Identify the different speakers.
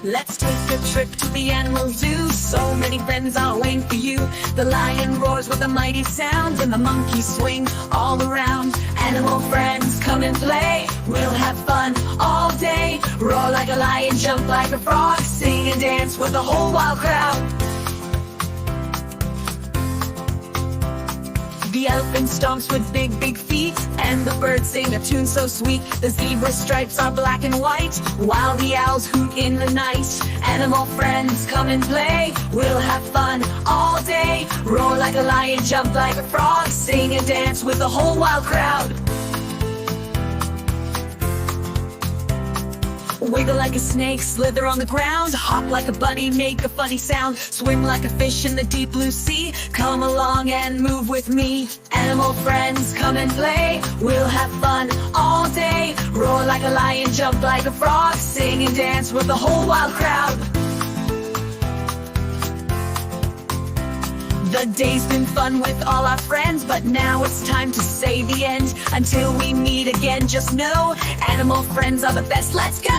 Speaker 1: Let's take a trip to the animal zoo. So many friends are waiting for you. The lion roars with a mighty sound, and the monkeys swing all around. Animal friends, come and play. We'll have fun all day. Roar like a lion, jump like a frog, sing and dance with the whole wild crowd. The elephant stomps with big, big feet, and the birds sing a tune so sweet. The zebra stripes are black and white, while the owls hoot in the night. Animal friends, come and play. We'll have fun all day. Roar like a lion, jump like a frog, sing and dance with the whole wild crowd. Wiggle like a snake, slither on the ground. Hop like a bunny, make a funny sound. Swim like a fish in the deep blue sea. Come along and move with me. Animal friends, come and play. We'll have fun all day. Roar like a lion, jump like a frog, sing and dance with the whole wild crowd. The day's been fun with all our friends, but now it's time to say the end. Until we meet again, just know animal friends are the best. Let's go!